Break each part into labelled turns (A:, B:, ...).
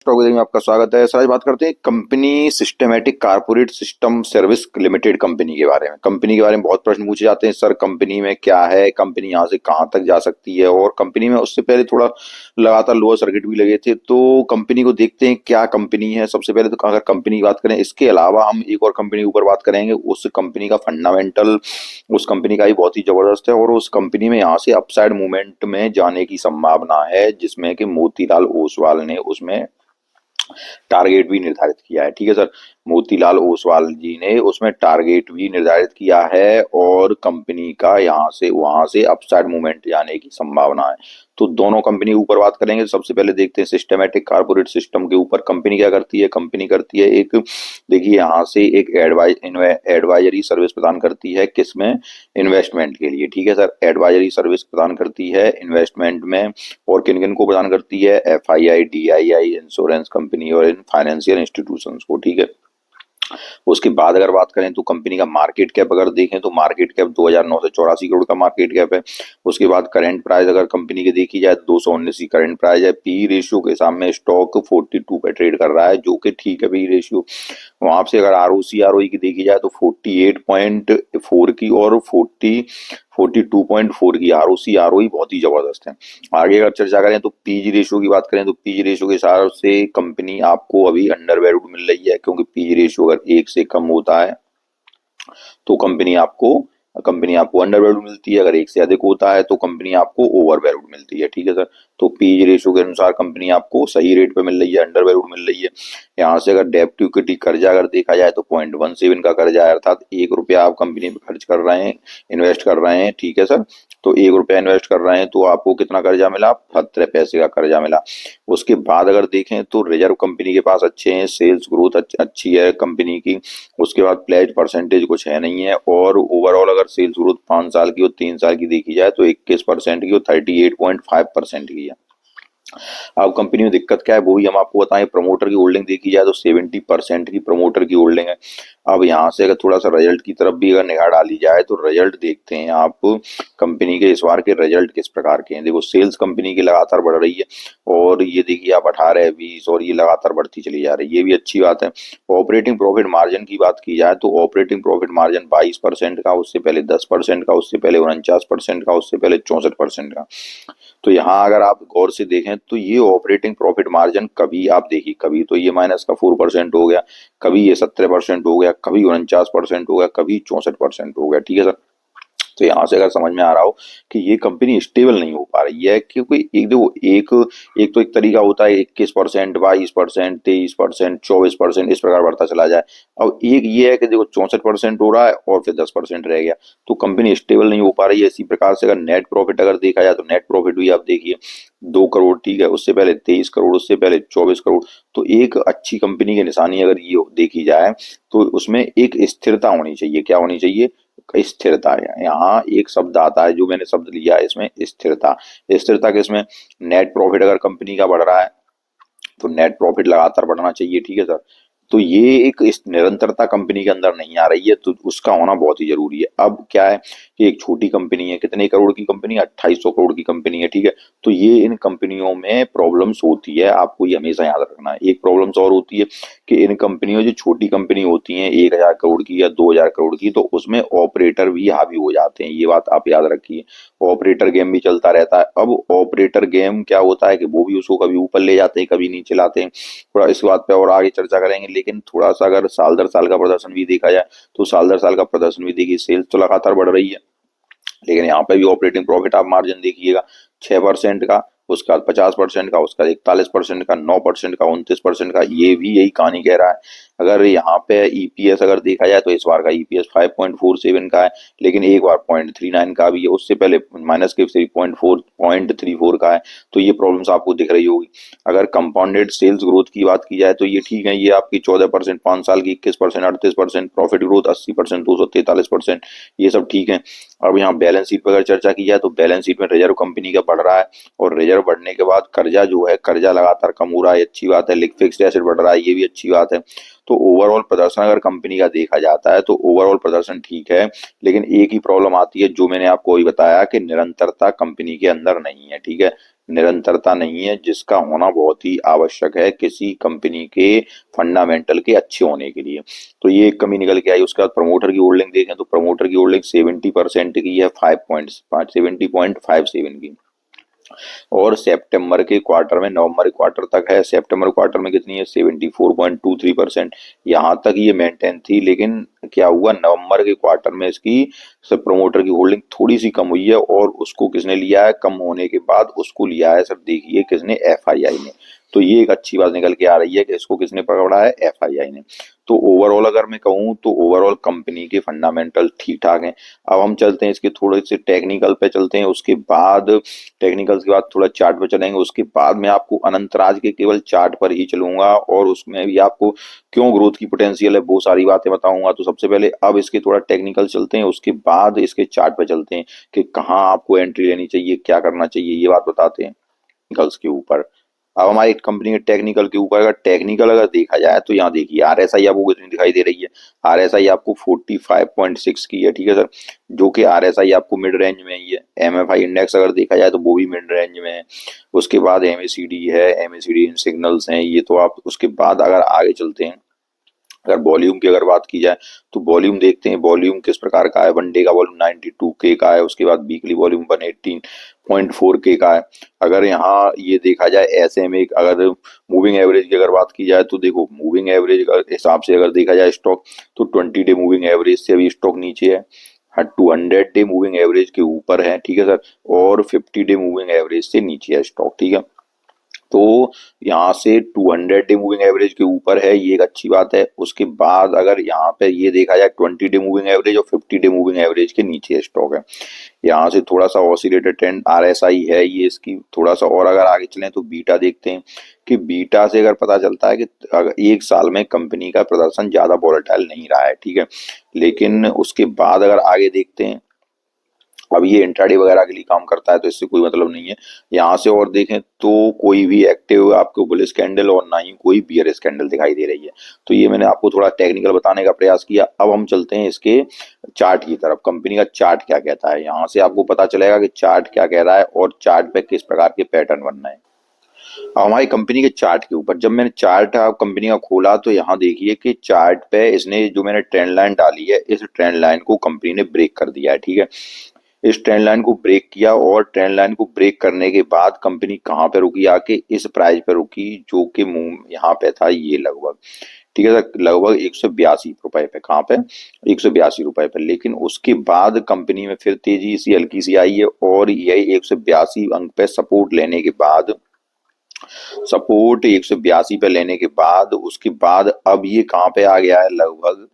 A: Stock में आपका स्वागत है सर। आज बात करते हैं company systematic corporate system service limited company के बारे में। कंपनी के बारे में बहुत प्रश्न पूछे जाते हैं, सर कंपनी में क्या है, कंपनी यहाँ से कहाँ तक जा सकती है। और कंपनी में उससे पहले थोड़ा लगातार लोअर सर्किट भी लगे थे, तो कंपनी को देखते हैं क्या कंपनी है। सबसे पहले तो अगर कंपनी की बात करें, इसके अलावा हम एक और कंपनी के ऊपर बात करेंगे। उस कंपनी का फंडामेंटल उस कंपनी का ही बहुत ही जबरदस्त है और उस कंपनी में यहाँ से अपसाइड मूवमेंट में जाने की संभावना है, जिसमें कि मोतीलाल ओसवाल ने उसमें टारगेट भी निर्धारित किया है। ठीक है सर, मोतीलाल ओसवाल जी ने उसमें टारगेट भी निर्धारित किया है और कंपनी का यहाँ से वहां से अपसाइड मूवमेंट जाने की संभावना है। तो दोनों कंपनी ऊपर बात करेंगे। सबसे पहले देखते हैं सिस्टमैटिक कारपोरेट सिस्टम के ऊपर कंपनी क्या करती है। कंपनी करती है एक, देखिए यहाँ से एक एडवाइजरी सर्विस प्रदान करती है, किसमें, इन्वेस्टमेंट के लिए। ठीक है सर, एडवाइजरी सर्विस प्रदान करती है इन्वेस्टमेंट में। और किन किन को प्रदान करती है, FII, DII, इंश्योरेंस कंपनी और इन फाइनेंशियल इंस्टीट्यूशंस को। ठीक है, उसके बाद अगर बात करें तो कंपनी का मार्केट कैप अगर देखें तो मार्केट कैप 2984 करोड़ का मार्केट कैप है। उसके बाद करंट प्राइस अगर कंपनी की देखी जाए 219 की करंट प्राइस है। पी रेशियो के सामने स्टॉक 42 पे ट्रेड कर रहा है, जो कि ठीक है पी रेशियो। वहां से अगर ROC ROE की देखी जाए तो 48.4 की और 42.4 की ROC ROE बहुत ही जबरदस्त है। आगे अगर चर्चा करें तो पीजी रेशियो की बात करें तो पीजी रेशियो के हिसाब से कंपनी आपको अभी अंडर वैल्यूड मिल रही है, क्योंकि पीजी रेशियो अगर 1 से कम होता है तो कंपनी आपको अंडर वैल्यूड मिलती है, अगर 1 से अधिक होता है तो कंपनी आपको ओवर वैल्यूड मिलती है। ठीक है सर, तो पीई रेशियो के अनुसार कंपनी आपको सही रेट पे मिल रही है, अंडर वैल्यूड मिल रही है। यहाँ से अगर डेब्ट टू इक्विटी कर्जा अगर देखा जाए तो 0.17 का कर्जा है, अर्थात 1 रुपया आप कंपनी में खर्च कर रहे हैं, इन्वेस्ट कर रहे हैं। ठीक है सर, तो 1 रुपया इन्वेस्ट कर रहे हैं तो आपको कितना कर्जा मिला, 17 पैसे का कर्जा मिला। उसके बाद अगर देखें तो रिजर्व कंपनी के पास अच्छे हैं, सेल्स ग्रोथ अच्छी है कंपनी की। उसके बाद प्लेज परसेंटेज कुछ है नहीं है, और ओवरऑल अगर सेल्स ग्रोथ 5 साल की और 3 साल की देखी जाए तो 21% की और 38.5% की है। अब कंपनी में दिक्कत क्या है वो भी हम आपको बताएं। प्रमोटर की होल्डिंग देखी जाए तो 70% की प्रमोटर की होल्डिंग है। अब यहाँ से अगर थोड़ा सा रिजल्ट की तरफ भी अगर निगाह डाली जाए तो रिजल्ट देखते हैं आप कंपनी के इस बार के रिजल्ट किस प्रकार के हैं। देखो सेल्स कंपनी की लगातार बढ़ रही है और ये देखिए आप 18, 20 और ये लगातार बढ़ती चली जा रही है, ये भी अच्छी बात है। ऑपरेटिंग प्रॉफिट मार्जिन की बात की जाए तो ऑपरेटिंग प्रॉफिट मार्जिन 22% का, उससे पहले 10% का, उससे पहले 49% का, उससे पहले 64% का। तो यहाँ अगर आप गौर से देखें तो ये ऑपरेटिंग प्रॉफिट मार्जिन कभी आप देखिए, कभी तो ये -4% हो गया, कभी ये 17% हो गया, कभी 49% हो गया, कभी 64% हो गया। ठीक है सर, तो यहाँ से अगर समझ में आ रहा हो कि ये कंपनी स्टेबल नहीं हो पा रही है, क्योंकि एक देखो एक तो एक तरीका होता है 21%, 22%, 23%, 24% इस प्रकार बढ़ता चला जाए। अब एक ये है कि देखो 64% हो रहा है और फिर 10% रह गया, तो कंपनी स्टेबल नहीं हो पा रही है। इसी प्रकार से अगर नेट प्रॉफिट अगर देखा जाए तो नेट प्रॉफिट भी आप देखिए 2 करोड़, ठीक है, उससे पहले 23 करोड़, उससे पहले 24 करोड़। तो एक अच्छी कंपनी की निशानी अगर ये देखी जाए तो उसमें एक स्थिरता होनी चाहिए। क्या होनी चाहिए, स्थिरता है। यहाँ एक शब्द आता है जो मैंने शब्द लिया है इसमें, स्थिरता। स्थिरता किसमें, नेट प्रॉफिट अगर कंपनी का बढ़ रहा है तो नेट प्रॉफिट लगातार बढ़ना चाहिए। ठीक है सर, तो ये एक इस निरंतरता कंपनी के अंदर नहीं आ रही है, तो उसका होना बहुत ही जरूरी है। अब क्या है कि एक छोटी कंपनी है, कितने करोड़ की कंपनी है, 2800 करोड़ की कंपनी है। ठीक है, तो ये इन कंपनियों में प्रॉब्लम्स होती है, आपको ये हमेशा याद रखना है। एक प्रॉब्लम्स और होती है कि इन कंपनियों जो छोटी कंपनी होती हैं 1000 करोड़ की या 2000 करोड़ की, तो उसमें ऑपरेटर भी हावी हो जाते हैं, ये बात आप याद रखिए। ऑपरेटर गेम भी चलता रहता है। अब ऑपरेटर गेम क्या होता है कि वो भी उसको कभी ऊपर ले जाते हैं, कभी नीचे लाते हैं। थोड़ा इस बात पे और आगे चर्चा करेंगे, लेकिन थोड़ा सा अगर साल दर साल का प्रदर्शन भी देखा जाए तो साल दर साल का प्रदर्शन भी देखिए, सेल्स तो लगातार बढ़ रही है, लेकिन यहाँ पे भी ऑपरेटिंग प्रॉफिट आप मार्जिन देखिएगा 6% का, उसका 50% का, उसका 41% का, 9% का, 29% का, ये भी यही कहानी कह रहा है। अगर यहाँ पे ईपीएस अगर देखा जाए तो इस बार का ईपीएस 5.47 का है, लेकिन एक बार 0.39 का भी है, उससे पहले माइनस के 3.34 का है। तो ये प्रॉब्लम्स आपको दिख रही होगी। अगर कंपाउंडेड सेल्स ग्रोथ की बात की जाए तो ये ठीक है, ये आपकी 14%, 5 साल की 21%, 38%, प्रॉफिट ग्रोथ 80%, 243%, ये सब ठीक है। अब यहाँ बैलेंस शीट पर अगर चर्चा की जाए तो बैलेंस शीट में रिजर्व कंपनी का बढ़ रहा है, और रिजर्व बढ़ने के बाद कर्जा जो है, कर्जा लगातार कम हो रहा है, अच्छी बात है। फिक्स्ड एसेट बढ़ रहा है, ये भी अच्छी बात है। तो ओवरऑल प्रदर्शन अगर कंपनी का देखा जाता है तो ओवरऑल प्रदर्शन ठीक है, लेकिन एक ही प्रॉब्लम आती है जो मैंने आपको अभी बताया कि निरंतरता कंपनी के अंदर नहीं है। ठीक है, निरंतरता नहीं है, जिसका होना बहुत ही आवश्यक है किसी कंपनी के फंडामेंटल के अच्छे होने के लिए। तो ये एक कमी निकल के आई। उसके बाद प्रमोटर की होल्डिंग देखें तो प्रमोटर की होल्डिंग 70% की है, 70.57 की। और सितंबर के क्वार्टर में नवंबर क्वार्टर तक है, सितंबर क्वार्टर में कितनी है 74.23%। यहाँ तक ये मेंटेन थी, लेकिन क्या हुआ नवंबर के क्वार्टर में इसकी सब प्रमोटर की होल्डिंग थोड़ी सी कम हुई है, और उसको किसने लिया है, कम होने के बाद उसको लिया है सर देखिए किसने, एफआईआई ने। तो ये एक अच्छी बात निकल के आ रही है कि इसको किसने पकड़ा है, एफआईआई ने। तो ओवरऑल अगर मैं कहूँ तो ओवरऑल कंपनी के फंडामेंटल ठीक ठाक हैं। अब हम चलते हैं इसके थोड़े से टेक्निकल पे चलते हैं, उसके बाद टेक्निकल्स के बाद थोड़ा चार्ट पे चलेंगे, उसके बाद मैं आपको अनंतराज के केवल चार्ट पर ही चलूंगा, और उसमें भी आपको क्यों ग्रोथ की पोटेंशियल है वो सारी बातें बताऊंगा। तो सबसे पहले अब इसके थोड़ा टेक्निकल चलते हैं, उसके बाद इसके चार्ट पे चलते हैं कि कहाँ आपको एंट्री लेनी चाहिए, क्या करना चाहिए, ये बात बताते हैं टेक्निकल्स के ऊपर। अब हमारी कंपनी के टेक्निकल के ऊपर, अगर टेक्निकल अगर देखा जाए तो यहाँ देखिए आरएसआई आपको कितनी दिखाई दे रही है, आरएसआई आपको 45.6 की है, ठीक है सर, जो कि आरएसआई आपको मिड रेंज में ही है। एमएफआई इंडेक्स अगर देखा जाए तो वो भी मिड रेंज में है। उसके बाद एमएसीडी है, एमएसीडी सिग्नल्स हैं ये, तो आप उसके बाद अगर आगे चलते हैं, अगर वॉल्यूम की अगर बात की जाए तो वॉल्यूम देखते हैं, वॉल्यूम किस प्रकार का है। वन डे का वॉल्यूम 92K का है, उसके बाद वीकली वॉल्यूम 118.4K का है। अगर यहाँ ये देखा जाए SMA, अगर मूविंग एवरेज की अगर बात की जाए तो देखो मूविंग एवरेज का हिसाब से अगर देखा जाए स्टॉक, तो 20 डे मूविंग एवरेज से अभी स्टॉक नीचे है, 200 डे मूविंग एवरेज के ऊपर है, ठीक है सर, और 50 डे मूविंग एवरेज से नीचे है स्टॉक, ठीक है। तो यहाँ से 200 डे मूविंग एवरेज के ऊपर है, ये एक अच्छी बात है। उसके बाद अगर यहाँ पे ये देखा जाए 20 डे मूविंग एवरेज और 50 डे मूविंग एवरेज के नीचे स्टॉक है। यहाँ से थोड़ा सा ऑसिलेटेड ट्रेंड आरएसआई है ये इसकी थोड़ा सा। और अगर आगे चलें तो बीटा देखते हैं कि बीटा से अगर पता चलता है कि अगर एक साल में कंपनी का प्रदर्शन ज्यादा वोलेटाइल नहीं रहा है, ठीक है। लेकिन उसके बाद अगर आगे देखते हैं, अब ये इंट्राडे वगैरह के लिए काम करता है तो इससे कोई मतलब नहीं है। यहाँ से और देखें तो कोई भी एक्टिव आपको बुलिश कैंडल और ना ही कोई बियरिश कैंडल दिखाई दे रही है। तो ये मैंने आपको थोड़ा टेक्निकल बताने का प्रयास किया। अब हम चलते हैं इसके चार्ट की तरफ, कंपनी का चार्ट क्या कहता है। यहाँ से आपको पता चलेगा कि चार्ट क्या कह रहा है और चार्ट पे किस प्रकार के पैटर्न बनना है। अब हमारी कंपनी के चार्ट के ऊपर जब मैंने चार्ट कंपनी का खोला तो यहाँ देखिए कि चार्ट पे इसने जो मैंने ट्रेंड लाइन डाली है, इस ट्रेंड लाइन को कंपनी ने ब्रेक कर दिया है, ठीक है। इस ट्रेंड लाइन को ब्रेक किया, और ट्रेंड लाइन को ब्रेक करने के बाद कंपनी कहाँ पे रुकी, आके इस प्राइस पे रुकी, जो कि मुंह यहाँ पे था ये लगभग, ठीक है सर, लगभग 182 रुपए पे। कहाँ पे, 182 रुपए पे। लेकिन उसके बाद कंपनी में फिर तेजी सी हल्की सी आई है, और यही 182 अंक पे सपोर्ट लेने के बाद, सपोर्ट 182 पे लेने के बाद, उसके बाद अब ये कहाँ पे आ गया है, लगभग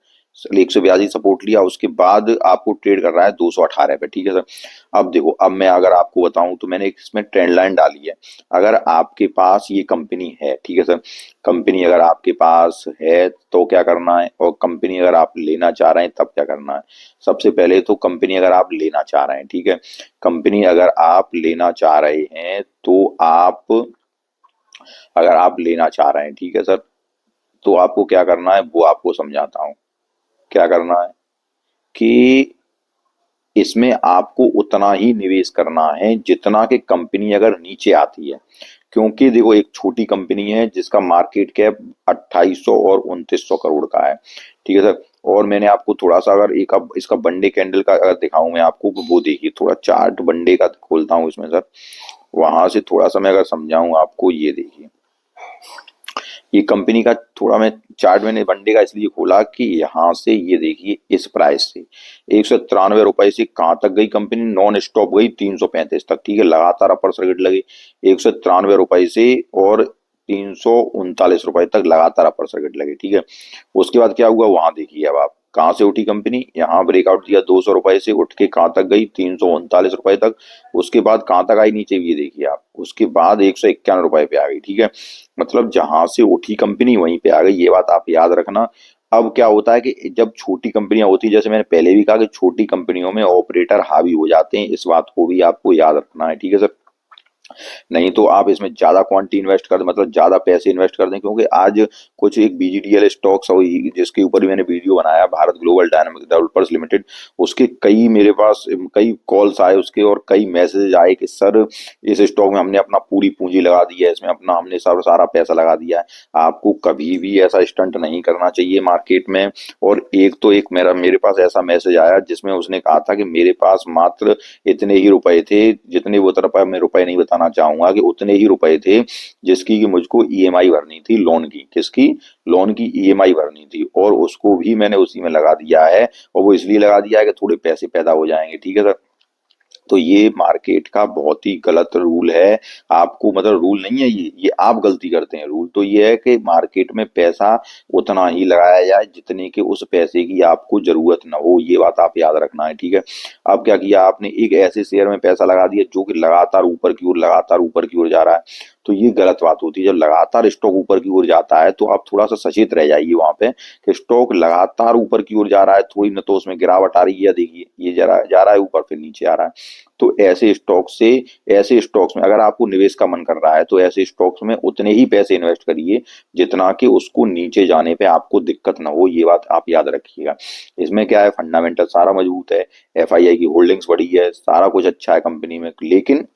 A: 182 सपोर्ट लिया, उसके बाद आपको ट्रेड कर रहा है 218 पे, ठीक है सर। अब देखो, अब मैं अगर आपको बताऊं तो मैंने इसमें ट्रेंड लाइन डाली है। अगर आपके पास ये कंपनी है, ठीक है सर, कंपनी अगर आपके पास है तो क्या करना है, और कंपनी अगर आप लेना चाह रहे हैं तब क्या करना है। सबसे पहले तो कंपनी अगर आप लेना चाह रहे हैं, ठीक है, कंपनी अगर आप लेना चाह रहे हैं तो आप, अगर आप लेना चाह रहे हैं, ठीक है सर, तो आपको क्या करना है वो आपको समझाता हूँ। क्या करना है कि इसमें आपको उतना ही निवेश करना है जितना कि कंपनी अगर नीचे आती है। क्योंकि देखो एक छोटी कंपनी है जिसका मार्केट कैप 2800 और 2900 करोड़ का है, ठीक है सर। और मैंने आपको थोड़ा सा अगर एक अब इसका वनडे कैंडल का अगर दिखाऊं मैं आपको, वो देखिए थोड़ा चार्ट वनडे का खोलता हूँ इसमें सर, वहां से थोड़ा सा मैं अगर समझाऊं आपको, ये देखिए ये कंपनी का थोड़ा मैं चार्ट मैंने वनडे का इसलिए खोला कि यहाँ से ये देखिए इस प्राइस से 193 रुपए से कहाँ तक गई कंपनी, नॉन स्टॉप गई 335 तक, ठीक है, लगातार अपर सर्किट लगे 193 रुपए से, और 339 रुपए तक लगातार अपर सर्किट लगे, ठीक है। उसके बाद क्या हुआ वहां देखिए, अब आप कहाँ से उठी कंपनी, यहाँ ब्रेकआउट दिया 200 रुपए से, उठ के कहाँ तक गई 339 रुपए तक। उसके बाद कहाँ तक आई नीचे ये देखिए आप, उसके बाद 191 रुपए पे आ गई, ठीक है। मतलब जहां से उठी कंपनी वहीं पे आ गई, ये बात आप याद रखना। अब क्या होता है कि जब छोटी कंपनियां होती है, जैसे मैंने पहले भी कहा कि छोटी कंपनियों में ऑपरेटर हावी हो जाते हैं, इस बात को भी आपको याद रखना है, ठीक है सर। नहीं तो आप इसमें ज्यादा क्वांटिटी इन्वेस्ट कर दें, मतलब ज्यादा पैसे इन्वेस्ट कर दें, क्योंकि आज कुछ एक बीजीडीएल स्टॉक्स हुई जिसके ऊपर भी मैंने वीडियो बनाया, Bharat global dynamic developers limited, उसके कई मेरे पास कई कॉल्स आए उसके और कई मैसेज आए कि सर इस स्टॉक में हमने अपना पूरी पूंजी लगा दी है, इसमें अपना हमने सारा पैसा लगा दिया है। आपको कभी भी ऐसा स्टंट नहीं करना चाहिए मार्केट में। और एक तो एक मेरे पास ऐसा मैसेज आया जिसमें उसने कहा था कि मेरे पास मात्र इतने ही रुपए थे, जितने वो तरफ मैं रुपए नहीं बताना चाहूंगा, कि उतने ही रुपए थे जिसकी कि मुझको ईएमआई भरनी थी लोन की, किसकी, लोन की ईएमआई भरनी थी, और उसको भी मैंने उसी में लगा दिया है। और वो इसलिए लगा दिया है कि थोड़े पैसे पैदा हो जाएंगे, ठीक है सर। तो ये मार्केट का बहुत ही गलत रूल है। आपको मतलब रूल नहीं है ये आप गलती करते हैं। रूल तो ये है कि मार्केट में पैसा उतना ही लगाया जाए जितने के उस पैसे की आपको जरूरत ना हो, ये बात आप याद रखना है, ठीक है। अब क्या किया आपने, एक ऐसे शेयर में पैसा लगा दिया जो कि लगातार ऊपर की ओर लगातार ऊपर की ओर जा रहा है, तो ये गलत बात होती है। जब लगातार स्टॉक ऊपर की ओर जाता है तो आप थोड़ा सा सचेत रह जाइए वहां पे कि स्टॉक लगातार ऊपर की ओर जा रहा है, थोड़ी न तो उसमें गिरावट आ रही है, देखिए ये जा रहा है ऊपर फिर नीचे आ रहा है। तो ऐसे स्टॉक्स में अगर आपको निवेश का मन कर रहा है तो ऐसे स्टॉक्स में उतने ही पैसे इन्वेस्ट करिए जितना कि उसको नीचे जाने पे आपको दिक्कत ना हो, ये बात आप याद रखिएगा। इसमें क्या है, फंडामेंटल सारा मजबूत है, एफआईआई की होल्डिंग्स बड़ी है, सारा कुछ अच्छा है कंपनी में, लेकिन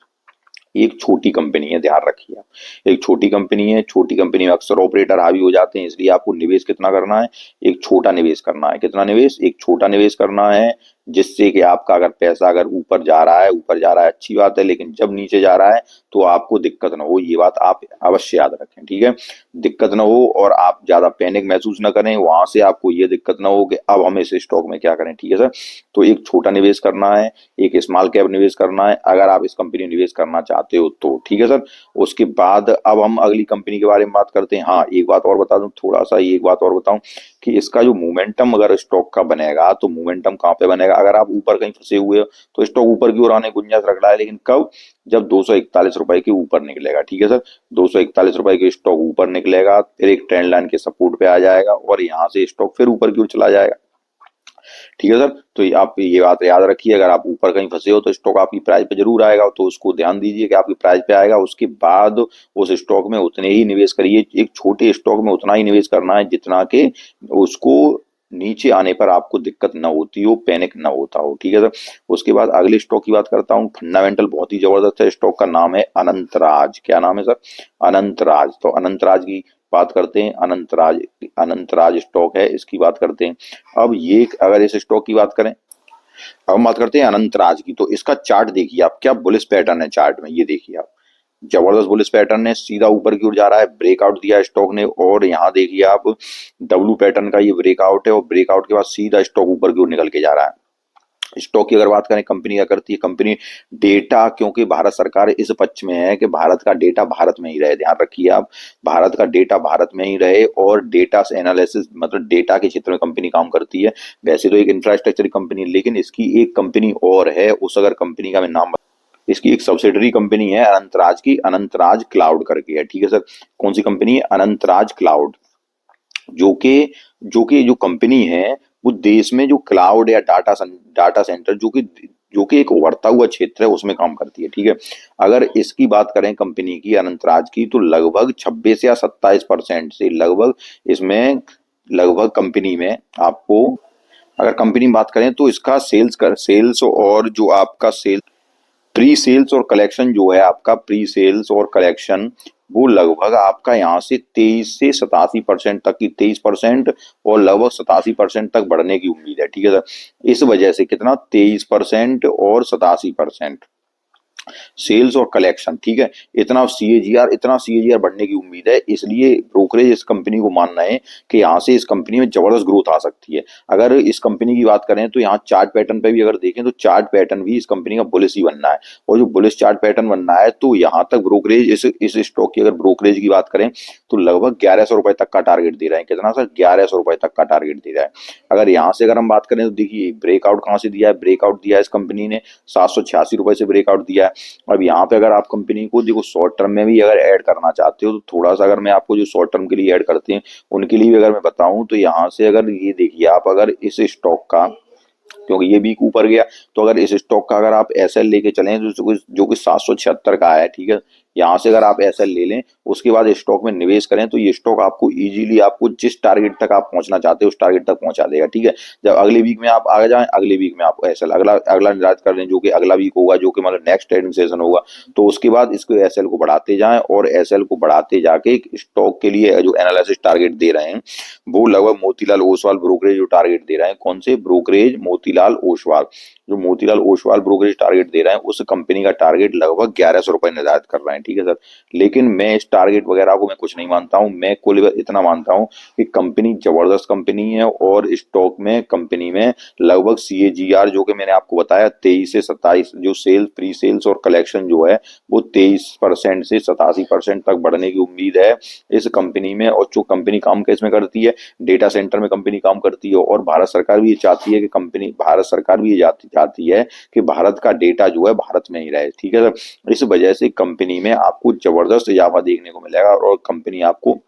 A: एक छोटी कंपनी है, ध्यान रखिए आप। एक छोटी कंपनी है, छोटी कंपनी में अक्सर ऑपरेटर हावी हो जाते हैं, इसलिए आपको निवेश कितना करना है, एक छोटा निवेश करना है। कितना निवेश, एक छोटा निवेश करना है, जिससे कि आपका अगर पैसा अगर ऊपर जा रहा है अच्छी बात है, लेकिन जब नीचे जा रहा है तो आपको दिक्कत ना हो, ये बात आप अवश्य याद रखें, ठीक है। दिक्कत ना हो और आप ज्यादा पैनिक महसूस ना करें, वहां से आपको ये दिक्कत ना हो कि अब हम इस स्टॉक में क्या करें, ठीक है सर। तो एक छोटा निवेश करना है, एक स्मॉल कैप निवेश करना है, अगर आप इस कंपनी में निवेश करना चाहते हो तो, ठीक है सर। उसके बाद अब हम अगली कंपनी के बारे में बात करते हैं। हाँ, एक बात और बता दूं, थोड़ा सा एक बात और बताऊं कि इसका जो मोमेंटम अगर स्टॉक का बनेगा तो मोमेंटम कहाँ पे बनेगा, अगर आप ऊपर कहीं फंसे हुए हो तो स्टॉक ऊपर की ओर आने की गुंजाइश रख रहा है, लेकिन कब, जब 241 रुपए के ऊपर निकलेगा, ठीक है सर। 241 रुपए के स्टॉक ऊपर निकलेगा, फिर एक ट्रेंड लाइन के सपोर्ट पे आ जाएगा और यहाँ से स्टॉक फिर ऊपर की ओर चला जाएगा, ठीक है सर। तो आप ये बात याद रखिए, अगर आप ऊपर कहीं फंसे हो तो स्टॉक आपकी प्राइस पे जरूर आएगा, तो उसको ध्यान दीजिए कि आपकी प्राइस पे आएगा, उसके बाद उस स्टॉक में उतने ही निवेश करिए, एक छोटे स्टॉक में उतना ही निवेश करना है जितना के उसको नीचे आने पर आपको दिक्कत ना होती हो, पैनिक ना होता हो, ठीक है सर। उसके बाद अगले स्टॉक की बात करता हूँ, फंडामेंटल बहुत ही जबरदस्त है, स्टॉक का नाम है अनंतराज। क्या नाम है सर, अनंतराज। तो अनंतराज की बात करते हैं, अनंतराज, अनंतराज स्टॉक है, इसकी बात करते हैं। अब ये अगर इस स्टॉक की बात करें, अब हम बात करते हैं अनंतराज की, तो इसका चार्ट देखिए आप, क्या बुलिश पैटर्न है चार्ट में, ये देखिए आप, जबरदस्त बुलिश पैटर्न है, सीधा ऊपर की ओर जा रहा है, ब्रेकआउट दिया है स्टॉक ने, और यहाँ देखिए आप डब्ल्यू पैटर्न का ये ब्रेकआउट है, और ब्रेकआउट के बाद सीधा स्टॉक ऊपर की ओर निकल के जा रहा है। स्टॉक की अगर बात करें, कंपनी क्या करती है, कंपनी डेटा, क्योंकि भारत सरकार इस पक्ष में है कि भारत का डेटा भारत में ही रहे, ध्यान रखिए आप, भारत का डेटा भारत में ही रहे, और डेटा एनालिसिस मतलब डेटा के क्षेत्र में कंपनी काम करती है। वैसे तो एक इंफ्रास्ट्रक्चर कंपनी, लेकिन इसकी एक कंपनी और है, उस अगर कंपनी का मैं नाम, इसकी एक सब्सिडरी कंपनी है अनंतराज की, अनंतराज क्लाउड करके है, ठीक है सर। कौन सी कंपनी है, अनंतराज क्लाउड, जो कि जो कंपनी है वो देश में जो क्लाउड या डाटा सेंटर, जो कि एक उभरता हुआ क्षेत्र है उसमें काम करती है, ठीक है। अगर इसकी बात करें कंपनी की, अनंतराज की, तो लगभग 26 या 27% से लगभग इसमें, लगभग कंपनी में आपको, अगर कंपनी में बात करें तो इसका सेल्स और जो आपका सेल, प्री सेल्स और कलेक्शन जो है आपका, प्री सेल्स और कलेक्शन, वो लगभग आपका यहाँ से 23 से 87% तक की, 23% और लगभग 87% तक बढ़ने की उम्मीद है, ठीक है सर। इस वजह से कितना, 23% और 87% सेल्स और कलेक्शन, ठीक है। इतना सीएजीआर बढ़ने की उम्मीद है, इसलिए ब्रोकरेज इस कंपनी को मान रहे हैं कि यहाँ से इस कंपनी में जबरदस्त ग्रोथ आ सकती है। अगर इस कंपनी की बात करें तो यहाँ चार्ट पैटर्न पे भी अगर देखें तो चार्ट पैटर्न भी इस कंपनी का बुलिश ही बनना है, और जो बुलिश चार्ट पैटर्न बनना है तो यहाँ तक ब्रोकरेज, इस स्टॉक की अगर ब्रोकरेज की बात करें तो लगभग 1100 रुपए तक का टारगेट दे रहे हैं, कितना सर, 1100 रुपए तक का टारगेट दे रहा है। अगर यहाँ से अगर हम बात करें तो देखिए ब्रेकआउट कहाँ से दिया है, ब्रेकआउट दिया है इस कंपनी ने 786 रुपए से ब्रेकआउट दिया है। अब यहाँ पे अगर आप कंपनी को देखो शॉर्ट टर्म में भी अगर ऐड करना चाहते हो तो थोड़ा सा, अगर मैं आपको जो शॉर्ट टर्म के लिए ऐड करते हैं उनके लिए भी अगर मैं बताऊं तो यहाँ से अगर ये देखिए आप, अगर इस स्टॉक का क्योंकि ये वीक ऊपर गया। तो अगर इस स्टॉक का अगर आप एसएल लेके चलें जो कि 776 का है, ठीक है, यहाँ से अगर आप एसएल ले लें, उसके बाद स्टॉक में निवेश करें, तो ये स्टॉक आपको इजीली आपको जिस टारगेट तक आप पहुंचना चाहते हो उस टारगेट तक पहुंचा देगा, ठीक है। जब अगले वीक में आप आगे जाएं, अगले वीक में आपको एसएल अगला अगला निर्धारित कर लें, जो कि अगला वीक होगा, जो कि मतलब नेक्स्ट ट्रेडिंग सेशन होगा। तो उसके बाद इसको एसएल को बढ़ाते जाएं और एसएल को बढ़ाते जाके स्टॉक के लिए जो एनालिसिस टारगेट दे रहे हैं वो लगभग मोतीलाल ओसवाल ब्रोकरेज जो टारगेट दे रहे हैं, कौन से ब्रोकरेज, मोतीलाल ओसवाल, जो मोतीलाल ओसवाल ब्रोकरेज टारगेट दे रहे हैं, उस कंपनी का टारगेट लगभग 1100 रुपए निर्धारित कर रहे हैं, ठीक है सर। लेकिन मैं इस टारगेट वगैरह को मैं कुछ नहीं मानता हूँ, मैं कुल इतना मानता हूँ कि कंपनी जबरदस्त कंपनी है और स्टॉक में कंपनी में लगभग सीएजीआर जो कि मैंने आपको बताया 23 से 27, जो सेल्स, प्री सेल्स और कलेक्शन जो है वो 23% से 87% तक बढ़ने की उम्मीद है इस कंपनी में। और जो कंपनी काम किस में करती है, डेटा सेंटर में कंपनी काम करती है, और भारत सरकार भी ये चाहती है कि कंपनी, भारत सरकार भी ये चाहती है कि भारत का डेटा जो है भारत में ही रहे, ठीक है सर। इस वजह से कंपनी में आपको जबरदस्त इजाफा देखने को मिलेगा और कंपनी आपको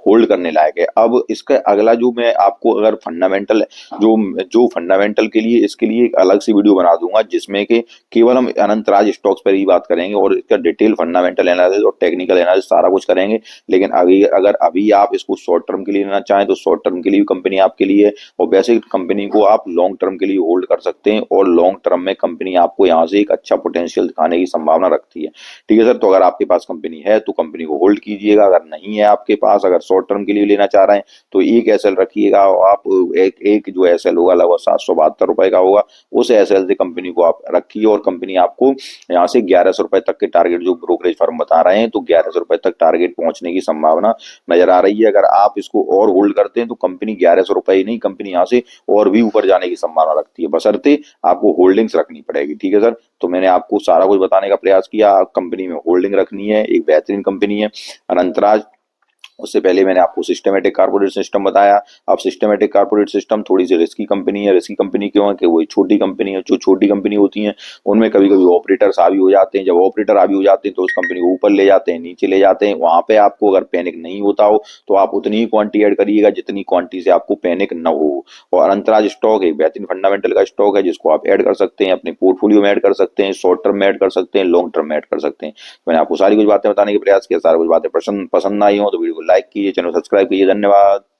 A: होल्ड करने लायक है। अब इसका अगला जो मैं आपको अगर फंडामेंटल, जो जो फंडामेंटल के लिए, इसके लिए एक अलग सी वीडियो बना दूंगा जिसमें कि केवल हम अनंतराज स्टॉक्स पर ही बात करेंगे और इसका डिटेल फंडामेंटल एनालिसिस और टेक्निकल एनालिसिस सारा कुछ करेंगे। लेकिन अभी अगर अभी आप इसको शॉर्ट टर्म के लिए लेना चाहें तो शॉर्ट टर्म के लिए कंपनी आपके लिए है, और वैसे कंपनी को आप लॉन्ग टर्म के लिए होल्ड कर सकते हैं और लॉन्ग टर्म में कंपनी आपको यहाँ से एक अच्छा पोटेंशियल दिखाने की संभावना रखती है, ठीक है सर। तो अगर आपके पास कंपनी है तो कंपनी को होल्ड कीजिएगा, अगर नहीं है आपके पास, अगर शॉर्ट टर्म के लिए लेना चाह रहे हैं तो एक एसएल रखिएगा। आप एक जो एसएल होगा लगभग 772 रुपए का होगा, उस एसएल से कंपनी को आप रखिए और कंपनी आपको यहाँ से 1100 रुपए तक के टारगेट जो ब्रोकरेज फर्म बता रहे हैं, तो 1100 रुपए तक टारगेट पहुंचने की संभावना नजर आ रही है। अगर आप इसको और होल्ड करते हैं तो कंपनी 1100 रुपए ही नहीं, कंपनी यहाँ से और भी ऊपर जाने की संभावना रखती है, बशर्ते आपको होल्डिंग्स रखनी पड़ेगी, ठीक है सर। तो मैंने आपको सारा कुछ बताने का प्रयास किया। कंपनी में होल्डिंग रखनी है, एक बेहतरीन कंपनी है अनंतराज। उससे पहले मैंने आपको सिस्टमेटिक कारपोरेट सिस्टम बताया। अब सिस्टमेटिक कारपोरेट सिस्टम थोड़ी सी रिस्की कंपनी है। रिस्की कंपनी क्यों है कि वो छोटी कंपनी है। जो छोटी कंपनी होती है उनमें कभी कभी ऑपरेटर्स हावी हो जाते हैं। जब ऑपरेटर हावी हो जाते हैं तो उस कंपनी को ऊपर ले जाते हैं, नीचे ले जाते हैं। वहां पे आपको अगर पैनिक नहीं होता हो तो आप उतनी ही क्वांटिटी ऐड करिएगा जितनी क्वांटिटी से आपको पैनिक न हो। और अनंतराज स्टॉक एक बेहतरीन फंडामेंटल का स्टॉक है जिसको आप ऐड कर सकते हैं, अपने पोर्टफोलियो में ऐड कर सकते हैं, शॉर्ट टर्म में ऐड कर सकते हैं, लॉन्ग टर्म में ऐड कर सकते हैं। मैंने आपको सारी कुछ बातें बताने का प्रयास किया। सारी कुछ बातें पसंद आई हो तो वीडियो को लाइक कीजिए, चैनल सब्सक्राइब कीजिए। धन्यवाद।